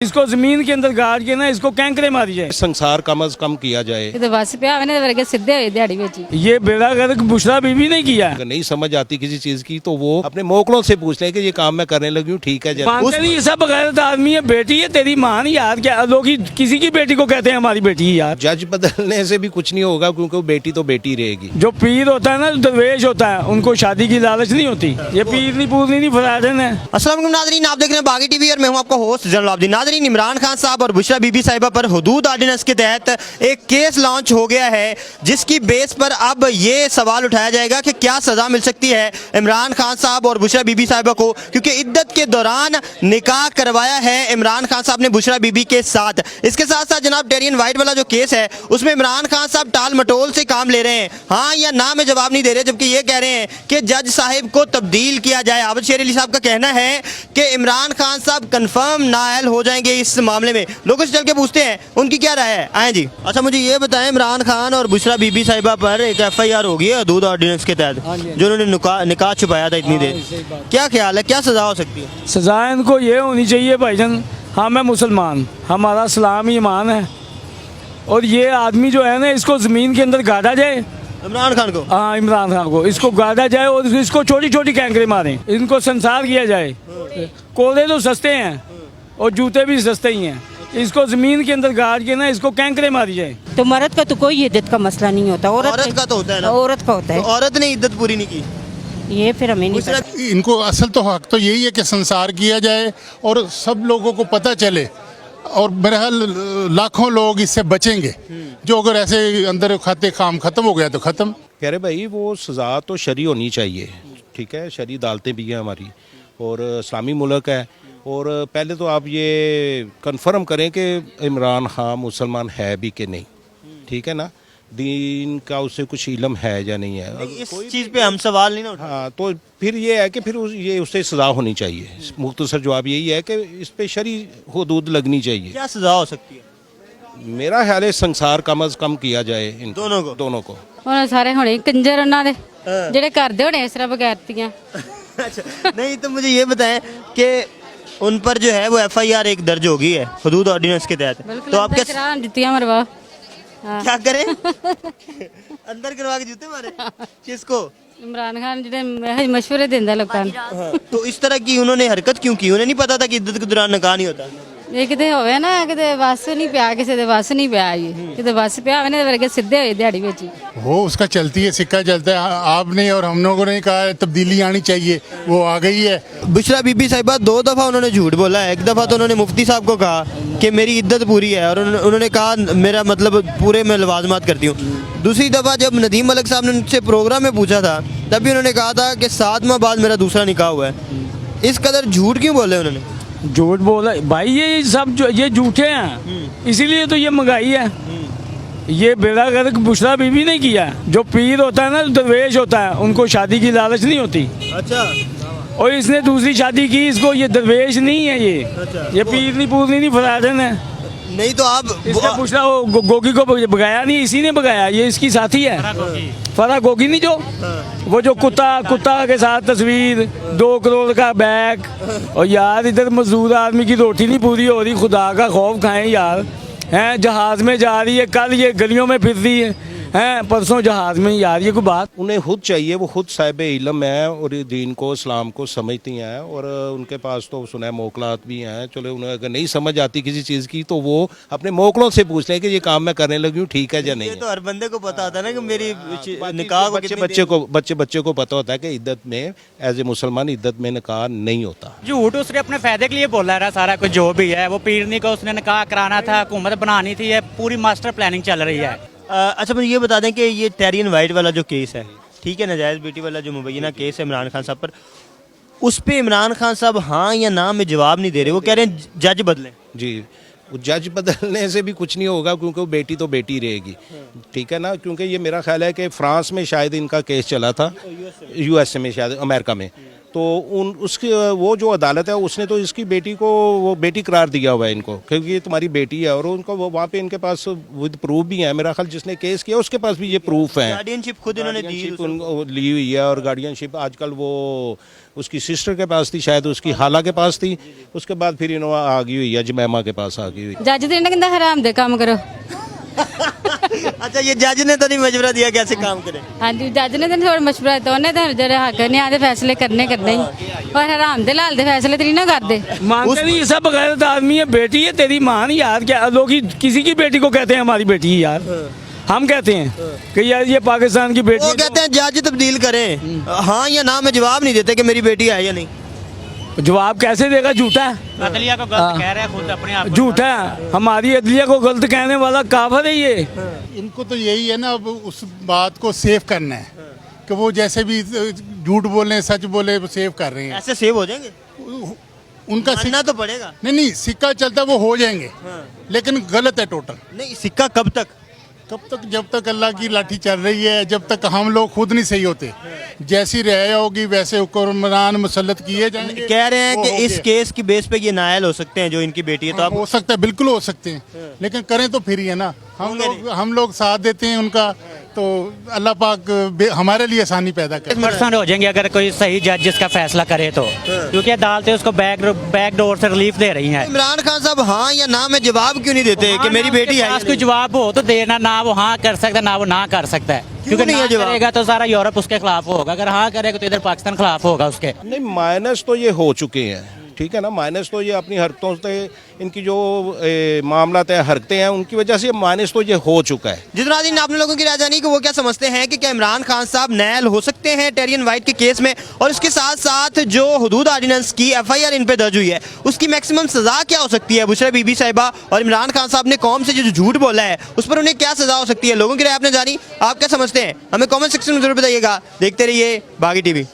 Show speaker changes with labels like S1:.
S1: इसको जमीन के अंदर गाड़ के ना इसको कैंकरे मारी जाए।
S2: संसार कम अज कम किया जाए।
S3: बस पे आवे वर्गे सीधे हुए दिहाड़ी बेच
S1: ये बेड़ा गर्क बुशरा बीबी ने किया।
S2: अगर नहीं समझ आती किसी चीज की तो वो अपने मोकलों से पूछ ले कि ये काम मैं करने लगी हूँ, ठीक है।
S1: ये सब गैरत आदमी है। बेटी है तेरी मान यार, क्या लोग किसी की बेटी को कहते हैं हमारी बेटी है यार।
S2: जज बदलने से भी कुछ नहीं होगा, क्योंकि वो बेटी तो बेटी रहेगी।
S1: जो पीर होता है ना, दरवेश होता है, उनको शादी की लालच नहीं होती। ये पीर नहीं पूरनी नहीं फराजन है।
S4: अस्सलाम वालेकुम नाज़रीन, आप देख रहे हैं बागी टीवी और मैं हूं आपका होस्ट जनरल आब्दी। नाज़रीन, इमरान खान साहब और बुशरा बीबी साहिबा पर हुदूद ऑर्डिनेंस के तहत एक केस लॉन्च हो गया है, जिसकी बेस पर अब ये सवाल उठाया जाएगा कि क्या सज़ा मिल सकती है इमरान खान साहब और बुशरा बीबी साहिबा को, क्योंकि इद्दत के दौरान निकाह करवाया है इमरान खान साहब ने बुशरा बीबी के साथ। इसके साथ साथ जनाब टेरियन वाइट वाला जो केस है उसमें इमरान खान साहब टाल मटोल से काम ले रहे हैं, हाँ या ना में जवाब नहीं दे रहे, जबकि ये कह रहे हैं कि जज साहिब को तब्दील किया जाए। आबिद शेर अली साहब का कहना है कि इमरान खान साहब कंफर्म नाअहल हो जाएंगे इस मामले में। लोगों से चल के पूछते हैं उनकी क्या राय है। आए जी। अच्छा, मुझे ये बताएं, इमरान खान और बुशरा बीबी साहिबा पर एक FIR होगी है हुदूद ऑर्डिनेंस के तहत, जो उन्होंने निकाह छुपाया था इतनी देर। क्या ख्याल है, क्या सजा हो सकती है?
S1: सजा इनको ये होनी चाहिए भाईजान, हाँ मैं मुसलमान, हमारा इस्लाम ईमान है, और ये आदमी जो है ना इसको ज़मीन के अंदर गाड़ा जाए।
S4: इमरान खान को?
S1: हाँ, इमरान खान को इसको गाड़ा जाए और इसको छोटी छोटी कैंकरे मारें, इनको संसार किया जाए। कोले तो सस्ते हैं और जूते भी सस्ते ही हैं। इसको जमीन के अंदर गाड़ के ना इसको कैंकरे मारी जाए।
S3: तो मर्द का तो कोई इद्दत का मसला नहीं होता,
S4: औरत का तो होता है ना।
S3: औरत का होता है।
S4: तो औरत ने इद्दत पूरी नहीं की,
S3: ये फिर हमें नहीं पता।
S5: इनको असल तो हक तो यही है कि संसार किया जाए और सब लोगों को पता चले, और बहरहाल लाखों लोग इससे बचेंगे। जो अगर ऐसे अंदर खाते काम खत्म हो गया तो खत्म।
S2: कह रहे भाई वो सज़ा तो शरी होनी चाहिए, ठीक है। शरी अदालतें भी हैं हमारी और इस्लामी मुल्क है। और पहले तो आप ये कंफर्म करें कि इमरान खान मुसलमान है भी कि नहीं, ठीक है ना। दीन का उससे कुछ इल्म है या नहीं है,
S4: इस चीज़ पे हम सवाल नहीं ना उठा।
S2: हाँ, तो फिर ये है कि फिर ये उससे सज़ा होनी चाहिए। मुख्तसर जवाब यही है कि इस पे शरी हुदूद लगनी चाहिए।
S4: क्या सजा हो सकती है?
S2: मेरा ख्याल है संसार कम अज कम किया जाए इन दोनों को।
S3: ਉਹਨਾਂ ਸਾਰੇ ਹੁਣੇ ਕੰਜਰ ਉਹਨਾਂ ਦੇ ਜਿਹੜੇ ਕਰਦੇ ਹੋਣੇ ਇਸ ਤਰ੍ਹਾਂ ਬਗੈਰਤੀਆਂ।
S4: अच्छा, नहीं तो मुझे ये बताएं कि उन पर जो है वो FIR एक दर्ज होगी है हुदूद ऑर्डिनेंस के तहत, तो आप क्या
S3: जुतियां मरवा
S4: क्या करें? अंदर करवा के जूते मारे किसको?
S3: इमरान खान ਜਿਹੜੇ ਮਸ਼ਵਰੇ ਦਿੰਦਾ ਲੋਕਾਂ ਨੂੰ।
S4: हाँ, तो इस तरह की उन्होंने हरकत क्यों की? उन्हें नहीं पता था कि इद्दत के दौरान निकाह नहीं होता?
S3: ਇਹ ਕਿਤੇ ਹੋਵੇ ਨਾ ਕਿਤੇ ਵਸ ਨਹੀਂ ਪਿਆ, ਕਿਸੇ ਦੇ ਵਸ ਨਹੀਂ ਪਿਆ, ਇਹ ਕਿਤੇ ਵਸ ਪਿਆ ਹੋਵੇ ਨਾ ਵਰਗੇ ਸਿੱਧੇ ਹੋਏ ਦਿਹਾੜੀ ਵਿੱਚ।
S5: वो उसका चलती है, सिक्का चलता है। आपने और हम लोगों ने कहा तब्दीली आनी चाहिए, वो आ गई है।
S4: बुशरा बीबी साहिबा 2 दफ़ा उन्होंने झूठ बोला है। एक दफ़ा तो उन्होंने मुफ्ती साहब को कहा कि मेरी इद्दत पूरी है, और उन्होंने कहा मेरा मतलब पूरे मैं लवाजमात करती हूँ। दूसरी दफ़ा जब नदीम मलिक साहब ने उनसे प्रोग्राम में पूछा था, तब भी उन्होंने कहा था कि 7 माह बाद मेरा दूसरा निकाह हुआ है। इस कदर झूठ क्यों बोले उन्होंने?
S1: झूठ बोला भाई, ये सब ये झूठे हैं, इसीलिए तो ये महंगाई है। ये बेड़ा गर्क बुशरा बीबी ने किया। जो पीर होता है ना, दरवेश होता है, उनको शादी की लालच नहीं होती।
S4: अच्छा,
S1: और इसने दूसरी शादी की, इसको ये दरवेश नहीं है, ये पीर नहीं पूरनी नहीं फराजन है।
S4: नहीं तो आप
S1: इसने बुशरा गोगी को भगाया नहीं, इसी ने भगाया, ये इसकी साथी है। फरा गोगी नहीं, जो वो जो कुत्ता के साथ तस्वीर, 2 करोड़ का बैग। और यार इधर मजदूर आदमी की रोटी नहीं पूरी हो रही, खुदा का खौफ खाएं यार। हैं जहाज़ में जा रही है, कल ये गलियों में फिर रही है, हैं परसों जहाज़ में। यार ये कोई बात?
S2: उन्हें खुद चाहिए, वो खुद साहिब इल्म है और दीन को इस्लाम को समझती हैं, और उनके पास तो सुना है मोकलात भी हैं। चलो, उन्हें अगर नहीं समझ आती किसी चीज़ की तो वो अपने मोकलों से पूछ लें कि ये काम मैं करने लगी हूँ, ठीक है या नहीं।
S4: ये तो हर बंदे को पता होता है ना कि मेरी निकाह
S2: बच्चे को पता होता है कि इद्दत में एज ए मुसलमान इद्दत में निकाह नहीं होता।
S6: झूठ उसने अपने फायदे के लिए बोला रहा सारा कुछ, जो भी है वो पीरनी को उसने निकाह कराना था, हुकूमत बनानी थी, ये पूरी मास्टर प्लानिंग चल रही है।
S4: अच्छा, मुझे ये बता दें कि ये टेरियन वाइट वाला जो केस है, ठीक है, नाजायज़ बेटी वाला जो मुबैना केस है इमरान खान साहब पर, उस पे इमरान खान साहब हाँ या ना में जवाब नहीं दे रहे। वो कह रहे हैं जज बदलें।
S2: जी, जज बदलने से भी कुछ नहीं होगा, क्योंकि वो बेटी तो बेटी रहेगी, ठीक है ना। क्योंकि ये मेरा ख्याल है कि फ्रांस में शायद इनका केस चला था, USA में, शायद अमेरिका में, तो उसकी वो जो अदालत है उसने तो इसकी बेटी को वो बेटी करार दिया हुआ है इनको, क्योंकि ये तुम्हारी बेटी है। और उनको वो वहाँ पे इनके पास विद प्रूफ भी है, मेरा ख्याल जिसने केस किया उसके पास भी ये प्रूफ है।
S4: गार्डियनशिप खुद इन्होंने दी
S2: गार्डियनशिप उनको ली हुई है, और गार्डियनशिप आजकल वो उसकी सिस्टर के पास थी, शायद उसकी खाला के पास थी, उसके बाद फिर इन्होंने आ गई हुई है जमैमा के पास आ गई हुई।
S3: जज तो इन्हें कहता हराम दे काम करो।
S4: अच्छा, ये जज ने तो नहीं मशवरा दिया कैसे काम करें?
S3: हाँ जी, जज ने तो थोड़ा मशवरा दिया, उन्हें तो जो हक न्याय दे फैसले करने ही, और हराम दे लाल दे फैसले तो नहीं ना करते।
S1: मानते नहीं, ये सब गैरत आदमी है। बेटी है तेरी मां नहीं यार, क्या लोग किसी की बेटी को कहते हैं हमारी बेटी है यार, हम कहते हैं कि यार ये पाकिस्तान की बेटी
S4: वो
S1: है।
S4: कहते हैं जज तब्दील करें, हाँ या ना में जवाब नहीं देते कि मेरी बेटी है या नहीं।
S1: जवाब कैसे देगा? झूठा है,
S6: अदलिया को गलत कह रहे हैं खुद अपने आप को।
S1: झूठा है। हमारी अदलिया को गलत कहने वाला काफिर है ये।
S5: इनको तो यही है ना, अब उस बात को सेव करना है कि वो जैसे भी झूठ बोले सच बोले वो सेव कर रहे हैं।
S4: ऐसे सेव हो जाएंगे?
S5: उनका
S4: मानना तो पड़ेगा।
S5: नहीं, सिक्का चलता वो हो जाएंगे, लेकिन गलत है टोटल।
S4: नहीं, सिक्का कब तक?
S5: तब तक जब तक अल्लाह की लाठी चल रही है, जब तक हम लोग खुद नहीं सही होते। जैसी रियाया होगी वैसे हुक्मरान मुसल्लत किए जाएंगे।
S4: कह रहे हैं
S5: वो
S4: कि
S5: हो
S4: इस
S5: गया।
S4: केस की बेस पे ये नायल हो सकते हैं जो इनकी बेटी है, तो आप
S5: हो सकता है, बिल्कुल हो सकते हैं, लेकिन करें तो फिर ही है ना। हम लोग साथ देते हैं उनका, तो अल्लाह पाक हमारे लिए आसानी पैदा करे।
S6: परसेंट हो जाएंगे अगर कोई सही जज जिसका फैसला करे तो, क्योंकि अदालतें उसको बैक डोर से रिलीफ दे रही हैं।
S4: इमरान खान साहब हाँ या ना में जवाब क्यों नहीं देते कि मेरी बेटी है?
S6: कोई जवाब हो तो देना, ना वो हाँ कर सकता है ना वो ना कर सकता है, क्योंकि
S4: नहीं है
S6: ना
S4: जवाब?
S6: करेगा तो सारा यूरोप उसके खिलाफ होगा, अगर हाँ करेगा तो इधर पाकिस्तान खिलाफ होगा उसके।
S2: नहीं, माइनस तो ये हो चुके हैं, ठीक है ना। माइनस तो ये अपनी हरकतों से, इनकी जो मामला है हरकतें हैं उनकी वजह से माइनस तो ये हो चुका है।
S4: जितना दिन आपने लोगों की राय जानी कि वो क्या समझते हैं कि क्या इमरान खान साहब नैल हो सकते हैं टेरियन वाइट के केस में, और इसके साथ साथ जो हुदूद ऑर्डिनेंस की FIR इन पे दर्ज हुई है उसकी मैक्सिमम सजा क्या हो सकती है? बुशरा बीबी साहिबा और इमरान खान साहब ने कौम से जो झूठ बोला है उस पर उन्हें क्या सजा हो सकती है? लोगों की राय आपने जानी, आप क्या समझते हैं? हमें कॉमेंट सेक्शन में जरूर बताइएगा। देखते रहिए बागी TV।